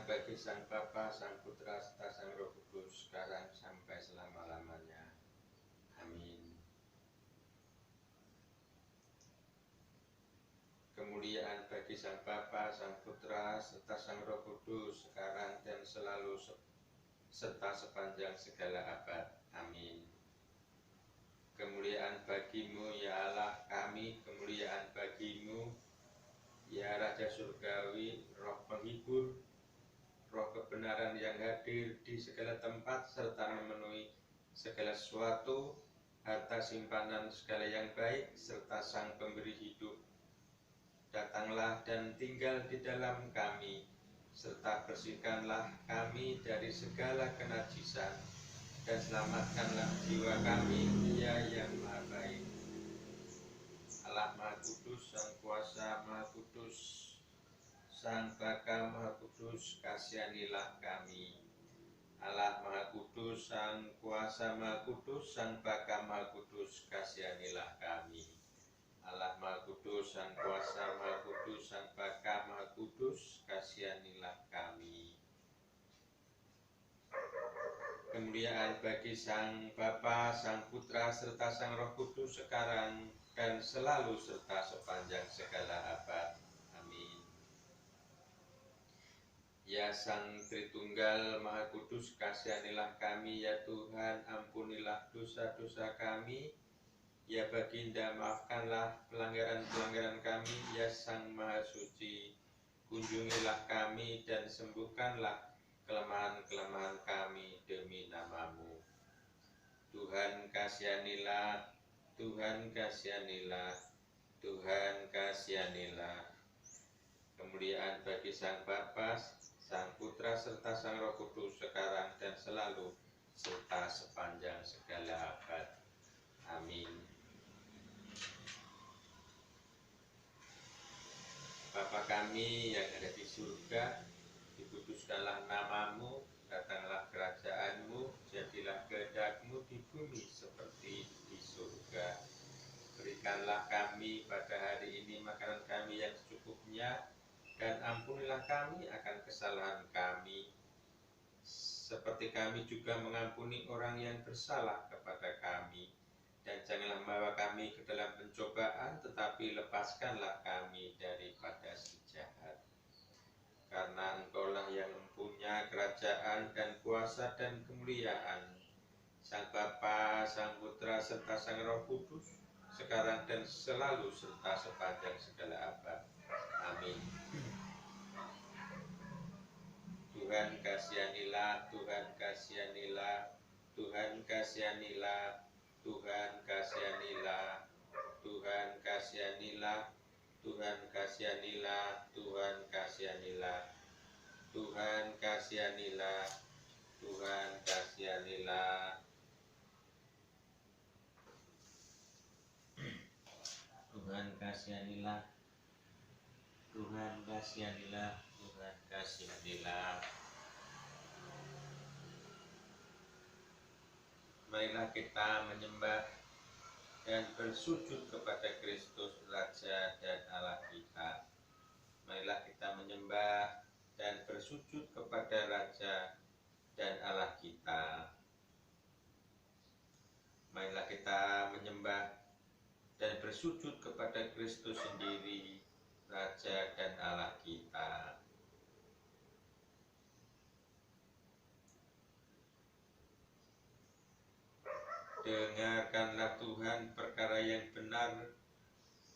bagi Sang Bapa, Sang Putra, serta Sang Roh Kudus, sekarang sampai selama-lamanya. Amin. Kemuliaan bagi Sang Bapa, Sang Putra, serta Sang Roh Kudus, sekarang dan selalu serta sepanjang segala abad. Amin. Kemuliaan bagimu ya Allah kami, kemuliaan bagimu ya Raja Surgawi, Roh penghibur, Roh kebenaran yang hadir di segala tempat serta memenuhi segala sesuatu, harta simpanan segala yang baik serta Sang Pemberi hidup. Datanglah dan tinggal di dalam kami, serta bersihkanlah kami dari segala kenajisan, dan selamatkanlah jiwa kami, Dia yang Maha Baik. Allah Maha Kudus, Sang Kuasa Maha Kudus, Sang Baka Maha Kudus, kasihanilah kami. Allah Maha Kudus, Sang Kuasa Maha Kudus, Sang Baka Maha Kudus, kasihanilah kami. Allah Maha Kudus, Sang Kuasa Maha Kudus, Sang Baka Maha Kudus, kasihanilah kami. Kemuliaan bagi Sang Bapa, Sang Putra, serta Sang Roh Kudus, sekarang dan selalu serta sepanjang segala abad. Amin. Ya Sang Tritunggal Maha Kudus, kasihanilah kami. Ya Tuhan, ampunilah dosa-dosa kami. Ya Baginda, maafkanlah pelanggaran-pelanggaran kami. Ya Sang Maha Suci, kunjungilah kami dan sembuhkanlah kelemahan-kelemahan kami demi nama-Mu. Tuhan kasihanilah, Tuhan kasihanilah, Tuhan kasihanilah. Kemuliaan bagi Sang Bapa, Sang Putra, serta Sang Roh Kudus, sekarang dan selalu, serta sepanjang segala abad. Amin. Bapa kami yang ada di surga, dikuduskanlah nama-Mu, datanglah kerajaan-Mu, jadilah kehendak-Mu di bumi seperti di surga. Berikanlah kami pada hari ini makanan kami yang secukupnya, dan ampunilah kami akan kesalahan kami, seperti kami juga mengampuni orang yang bersalah kepada kami. Dan janganlah membawa kami ke dalam pencobaan, tetapi lepaskanlah kami daripada si jahat. Karena Engkaulah yang mempunyai kerajaan dan kuasa dan kemuliaan, Sang Bapa, Sang Putra, serta Sang Roh Kudus, sekarang dan selalu serta sepanjang segala abad. Amin. Tuhan kasihanilah, Tuhan kasihanilah, Tuhan kasihanilah, Tuhan kasihanilah, Tuhan kasihanilah, Tuhan kasihanilah, Tuhan kasihanilah, Tuhan kasihanilah, Tuhan kasihanilah, Tuhan kasihanilah, Tuhan kasihanilah, Tuhan kasihanilah. Marilah kita menyembah dan bersujud kepada Kristus Raja dan Allah kita. Marilah kita menyembah dan bersujud kepada Raja dan Allah kita. Marilah kita menyembah dan bersujud kepada Kristus sendiri, Raja dan Allah kita. Dengarkanlah Tuhan perkara yang benar,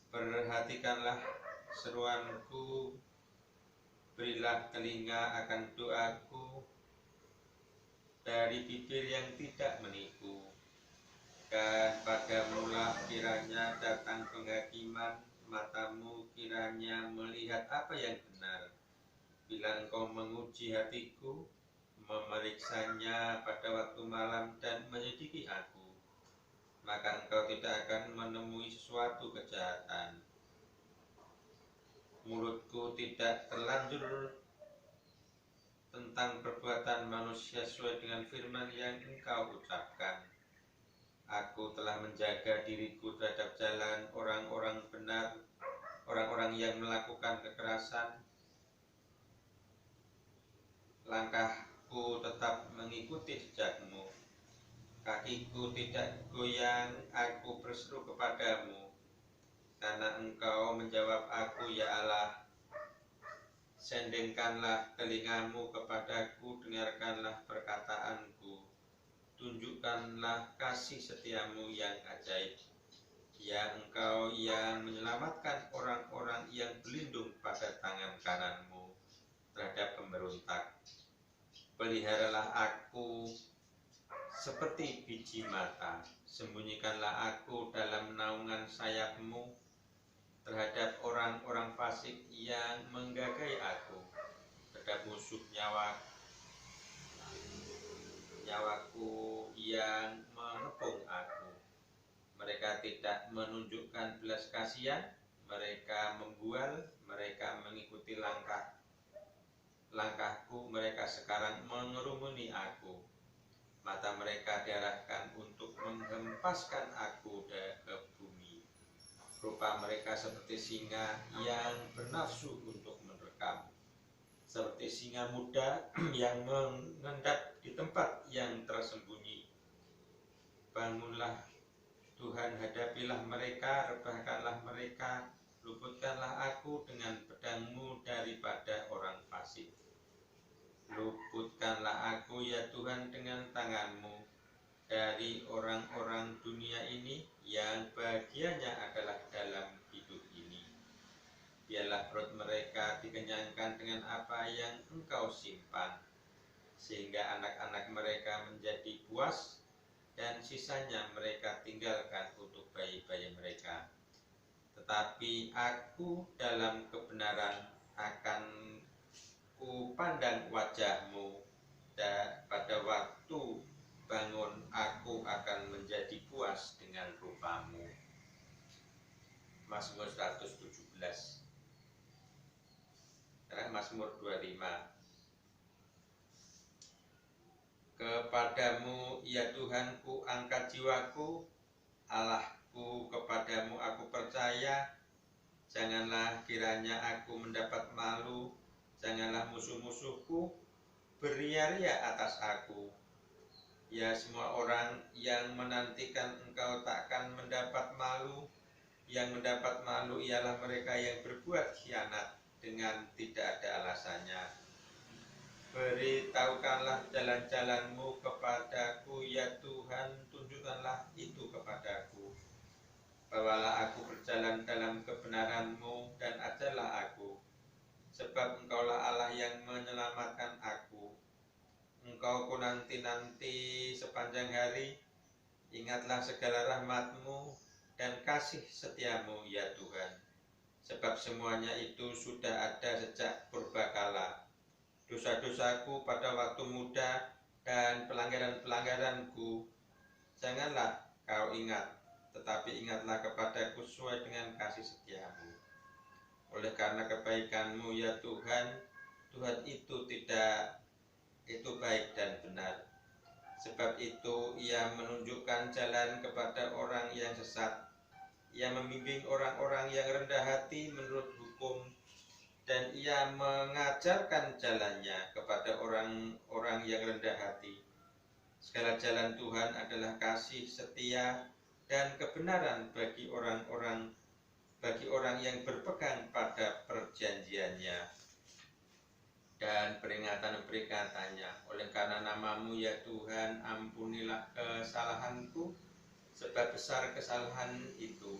perhatikanlah seruanku, berilah telinga akan doaku, dari bibir yang tidak menipu. Dan padamulah kiranya datang penghakiman, matamu kiranya melihat apa yang benar. Bila engkau menguji hatiku, memeriksanya pada waktu malam dan menyelidiki aku, maka engkau tidak akan menemui sesuatu kejahatan. Mulutku tidak terlanjur tentang perbuatan manusia sesuai dengan firman yang engkau ucapkan. Aku telah menjaga diriku terhadap jalan orang-orang benar, orang-orang yang melakukan kekerasan. langkahku tetap mengikuti jejakmu. Kakiku tidak goyang, aku berseru kepadamu. Karena Engkau menjawab aku, ya Allah. Sendengkanlah telingamu kepadaku, dengarkanlah perkataanku. Tunjukkanlah kasih setiamu yang ajaib. Ya Engkau yang menyelamatkan orang-orang yang berlindung pada tangan kananmu terhadap pemberontak. Peliharalah aku seperti biji mata, sembunyikanlah aku dalam naungan sayapmu terhadap orang-orang fasik yang menggagai aku, terhadap musuh nyawaku yang mengepung aku. Mereka tidak menunjukkan belas kasihan, mereka membual, mereka mengikuti langkahku, mereka sekarang mengerumuni aku. Mata mereka diarahkan untuk menghempaskan aku ke bumi. Rupa mereka seperti singa yang bernafsu untuk menerkam, seperti singa muda yang mengendap di tempat yang tersembunyi. Bangunlah Tuhan, hadapilah mereka, rebahkanlah mereka, luputkanlah aku dengan pedang-Mu daripada orang fasik. Luputkanlah aku ya Tuhan dengan tangan-Mu dari orang-orang dunia ini yang bagiannya adalah dalam hidup ini. Biarlah perut mereka dikenyangkan dengan apa yang Engkau simpan, sehingga anak-anak mereka menjadi puas dan sisanya mereka tinggalkan untuk bayi-bayi mereka. Tetapi aku dalam kebenaran akan kupandang wajah-Mu, dan pada waktu bangun aku akan menjadi puas dengan rupa-Mu. Mazmur 117. Sekarang Mazmur 25. Kepadamu ya Tuhan ku angkat jiwaku, Allahku, kepadamu aku percaya. Janganlah kiranya aku mendapat malu, janganlah musuh-musuhku beria-ria atas aku. Ya semua orang yang menantikan Engkau takkan mendapat malu. Yang mendapat malu ialah mereka yang berbuat khianat dengan tidak ada alasannya. Beritahukanlah jalan-jalan-Mu kepadaku, ya Tuhan, tunjukkanlah itu kepadaku. Bawalah aku berjalan dalam kebenaran-Mu dan ajarlah aku, sebab Engkaulah Allah yang menyelamatkan aku. Engkau ku nanti-nanti sepanjang hari, ingatlah segala rahmat-Mu dan kasih setia-Mu, ya Tuhan, sebab semuanya itu sudah ada sejak purbakala. Dosa-dosaku pada waktu muda dan pelanggaran-pelanggaranku janganlah Kau ingat, tetapi ingatlah kepadaku sesuai dengan kasih setia-Mu. Oleh karena kebaikan-Mu ya Tuhan, Tuhan itu baik dan benar. Sebab itu Ia menunjukkan jalan kepada orang yang sesat. Ia membimbing orang-orang yang rendah hati menurut hukum, dan Ia mengajarkan jalannya kepada orang-orang yang rendah hati. Segala jalan Tuhan adalah kasih setia dan kebenaran bagi orang yang berpegang pada perjanjiannya dan peringatan-peringatannya. Oleh karena nama-Mu ya Tuhan, ampunilah kesalahanku, sebab besar kesalahan itu.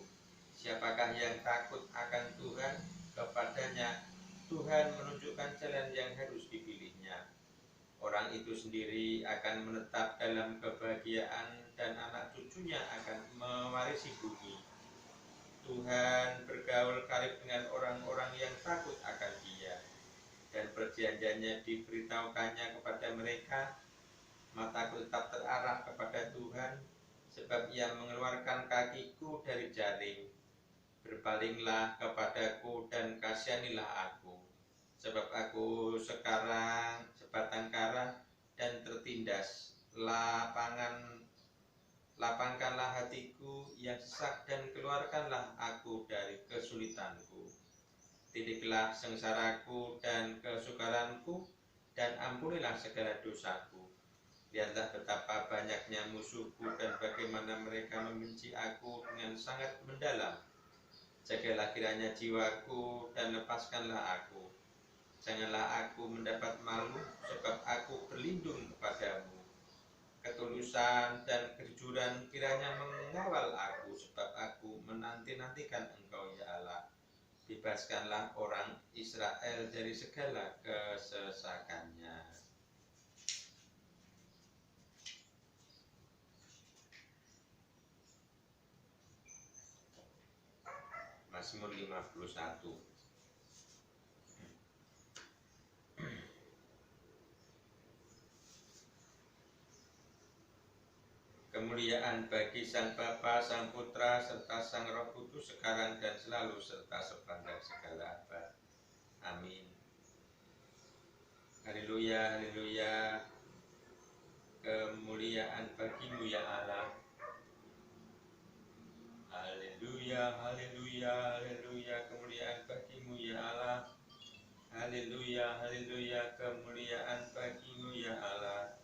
Siapakah yang takut akan Tuhan? Kepadanya Tuhan menunjukkan jalan yang harus dipilihnya. Orang itu sendiri akan menetap dalam kebahagiaan dan anak cucunya akan mewarisi bumi. Tuhan bergaul karib dengan orang-orang yang takut akan Dia, dan perjanjiannya diberitahukannya kepada mereka. Mataku tetap terarah kepada Tuhan, sebab Ia mengeluarkan kakiku dari jaring. Berpalinglah kepadaku dan kasihanilah aku, sebab aku sekarang sebatang kara dan tertindas. Lapangkanlah hatiku yang sesak dan keluarkanlah aku dari kesulitanku. Tidiklah sengsaraku dan kesukaranku, dan ampunilah segala dosaku. Lihatlah betapa banyaknya musuhku dan bagaimana mereka membenci aku dengan sangat mendalam. Jagalah kiranya jiwaku dan lepaskanlah aku. Janganlah aku mendapat malu, sebab aku berlindung kepadamu. Ketulusan dan kejujuran kiranya mengawal aku, sebab aku menanti-nantikan Engkau ya Allah. Bebaskanlah orang Israel dari segala kesesakannya. Mazmur 51. Kemuliaan bagi Sang Bapa, Sang Putra, serta Sang Roh Kudus sekarang dan selalu serta sepanjang segala abad. Amin. Haleluya, haleluya. Kemuliaan bagimu ya Allah. Haleluya, haleluya, haleluya. Kemuliaan bagimu ya Allah. Haleluya, haleluya. Kemuliaan bagimu ya Allah.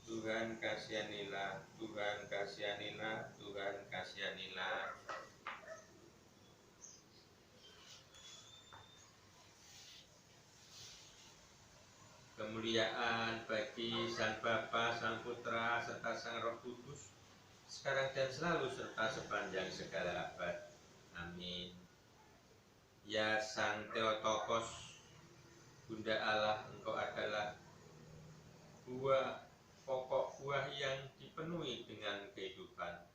Tuhan kasihanilah, Tuhan kasihanilah, Tuhan kasihanilah. Kemuliaan bagi Sang Bapa, Sang Putra, serta Sang Roh Kudus, sekarang dan selalu serta sepanjang segala abad. Amin. Ya Sang Theotokos, Bunda Allah, Engkau adalah pokok buah yang dipenuhi dengan kehidupan.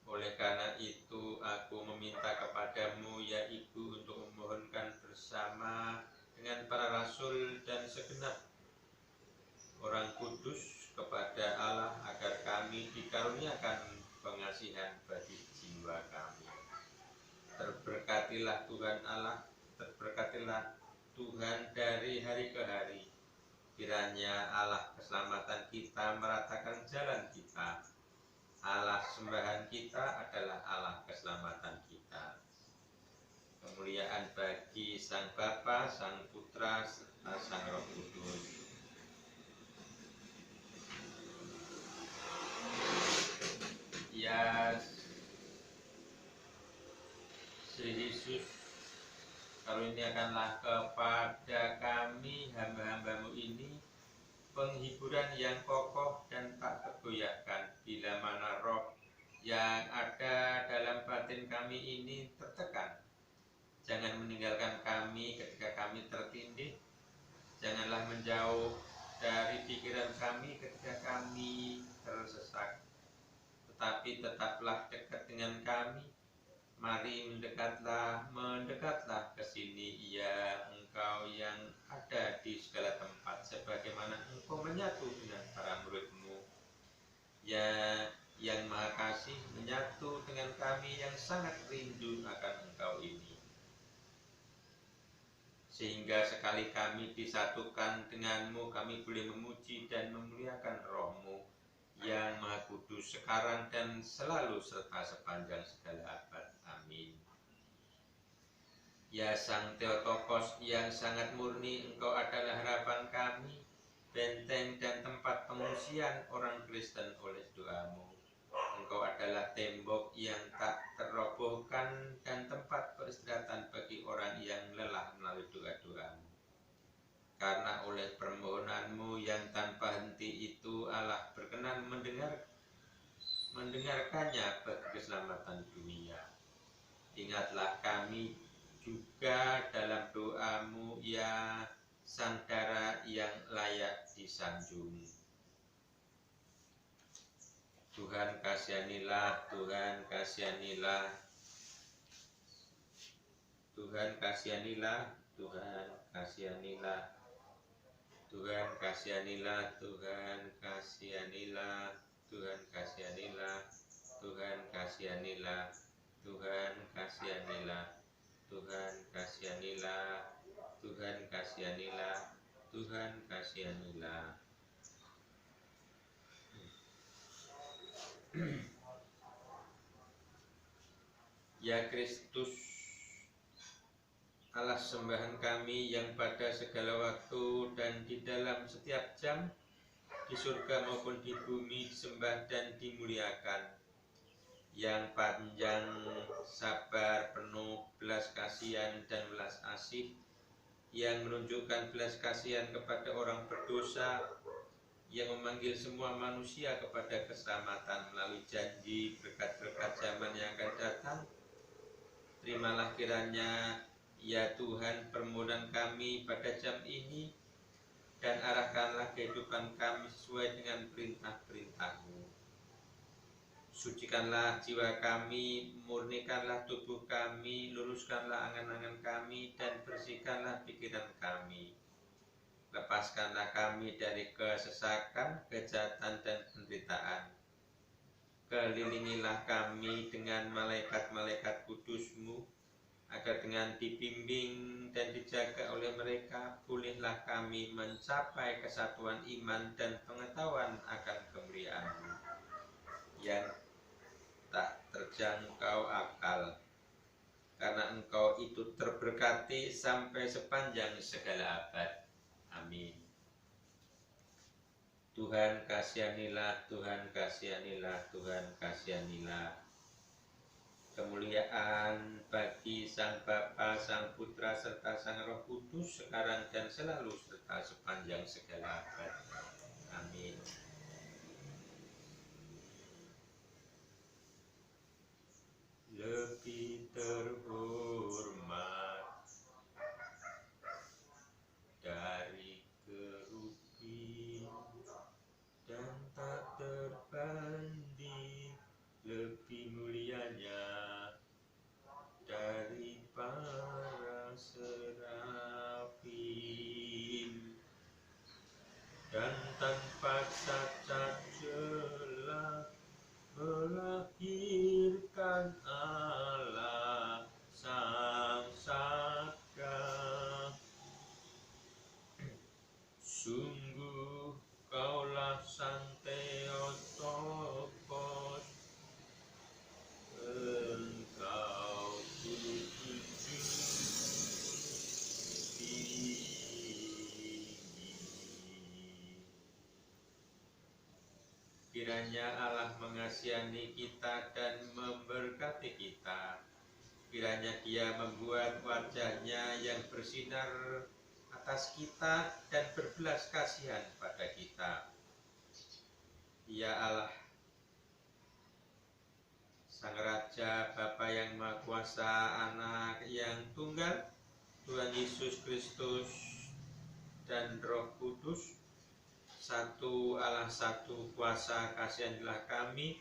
Oleh karena itu, aku meminta kepadamu, ya Ibu, untuk memohonkan bersama dengan para rasul dan segenap orang kudus kepada Allah agar kami dikaruniakan pengasihan bagi jiwa kami. Terberkatilah Tuhan Allah, terberkatilah Tuhan dari hari ke hari. Kiranya Allah keselamatan kita meratakan jalan kita. Allah sembahan kita adalah Allah keselamatan kita. Kemuliaan bagi Sang Bapa, Sang Putra, serta Sang Roh Kudus. Ya Yesus, karuniakanlah kepada kami hamba-hambamu ini penghiburan yang kokoh dan tak tergoyahkan bila mana roh yang ada dalam batin kami ini tertekan. Jangan meninggalkan kami ketika kami tertindih. Janganlah menjauh dari pikiran kami ketika kami tersesat. Tetapi tetaplah dekat dengan kami. Mari mendekatlah ke sini, ya Engkau yang ada di segala tempat, sebagaimana Engkau menyatu dengan para murid-Mu. Ya yang Maha Kasih, menyatu dengan kami yang sangat rindu akan Engkau ini. Sehingga sekali kami disatukan denganmu, kami boleh memuji dan memuliakan Roh-Mu yang Maha Kudus sekarang dan selalu serta sepanjang segala abad. Amin. Ya Sang Theotokos yang sangat murni, Engkau adalah harapan kami, benteng dan tempat pengungsian orang Kristen oleh doa-Mu. Engkau adalah tembok yang tak terobohkan dan tempat peristirahatan bagi orang yang lelah melalui doa-doa-Mu. Karena oleh permohonan-Mu yang tanpa henti itu, Allah berkenan mendengarkannya bagi keselamatan dunia. Ingatlah kami juga dalam doa-Mu, ya Sang Dara yang layak disanjung. Tuhan kasihanilah, Tuhan kasihanilah, Tuhan kasihanilah, Tuhan kasihanilah, Tuhan kasihanilah, Tuhan kasihanilah, Tuhan kasihanilah, Tuhan kasihanilah, Tuhan kasihanilah, Tuhan kasihanilah, Tuhan kasihanilah, Tuhan kasihanilah. Ya Kristus, Allah sembahan kami yang pada segala waktu dan di dalam setiap jam, di surga maupun di bumi, disembah dan dimuliakan, yang panjang, sabar, penuh belas kasihan dan belas asih, yang menunjukkan belas kasihan kepada orang berdosa, yang memanggil semua manusia kepada keselamatan melalui janji berkat-berkat zaman yang akan datang. Terimalah kiranya, ya Tuhan, permohonan kami pada jam ini, dan arahkanlah kehidupan kami sesuai dengan perintah-perintah-Mu. Sucikanlah jiwa kami, murnikanlah tubuh kami, luruskanlah angan-angan kami, dan bersihkanlah pikiran kami. Lepaskanlah kami dari kesesakan, kejahatan, dan penderitaan. Kelilingilah kami dengan malaikat-malaikat kudus-Mu, agar dengan dibimbing dan dijaga oleh mereka, bolehlah kami mencapai kesatuan iman dan pengetahuan akan kemuliaan-Mu yang tak terjangkau akal, karena Engkau itu terberkati sampai sepanjang segala abad. Amin. Tuhan kasihanilah, Tuhan kasihanilah, Tuhan kasihanilah. Kemuliaan bagi Sang Bapa, Sang Putra, serta Sang Roh Kudus, sekarang dan selalu, serta sepanjang segala abad. Amin. Lebih terhormat dari kerubi dan tak terbanding, lebih mulianya dari para serafim, dan tanpa cacat celah melahirkan Allah Sang Sabda. Sungguh Kaulah Sang Theotokos, Engkau tujuh tinggi. Kiranya Allah mengasihani kita dan memberkati kita. Kiranya Dia membuat wajah-Nya yang bersinar atas kita dan berbelas kasihan pada kita. Ya Allah, Sang Raja, Bapa yang Maha Kuasa, Anak yang Tunggal, Tuhan Yesus Kristus dan Roh Kudus, satu Allah, satu kuasa, kasihanilah kami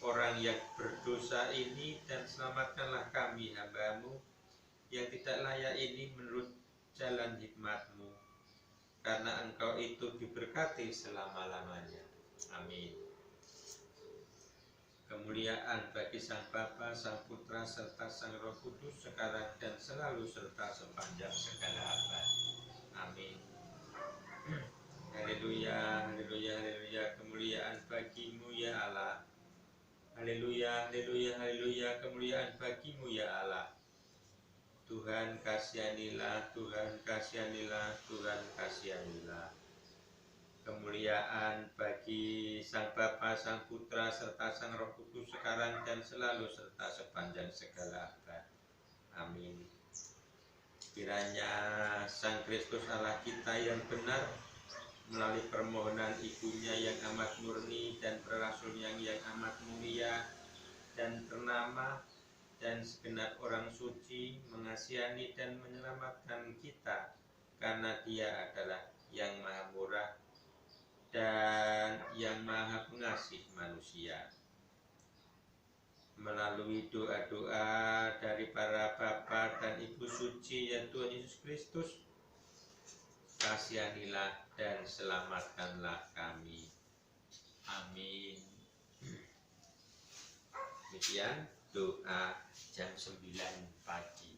orang yang berdosa ini, dan selamatkanlah kami hamba-Mu yang tidak layak ini menurut jalan hikmat-Mu, karena Engkau itu diberkati selama-lamanya. Amin. Kemuliaan bagi Sang Bapa, Sang Putra, serta Sang Roh Kudus, sekarang dan selalu, serta sepanjang segala abad. Amin. Haleluya, haleluya, haleluya. Kemuliaan bagi-Mu ya Allah. Haleluya, haleluya, haleluya. Kemuliaan bagi-Mu ya Allah. Tuhan kasihanilah, Tuhan kasihanilah, Tuhan kasihanilah. Kemuliaan bagi Sang Bapa, Sang Putra, serta Sang Roh Kudus, sekarang dan selalu, serta sepanjang segala abad. Amin. Kiranya Sang Kristus Allah kita yang benar, melalui permohonan ibunya yang amat murni dan prarasulnya yang amat mulia dan ternama, dan segenap orang suci, mengasihani dan menyelamatkan kita, karena Dia adalah yang maha murah dan yang maha pengasih manusia. Melalui doa-doa dari para bapa dan ibu suci ya Tuhan Yesus Kristus, kasihanilah dan selamatkanlah kami. Amin. Demikian doa jam 9 pagi.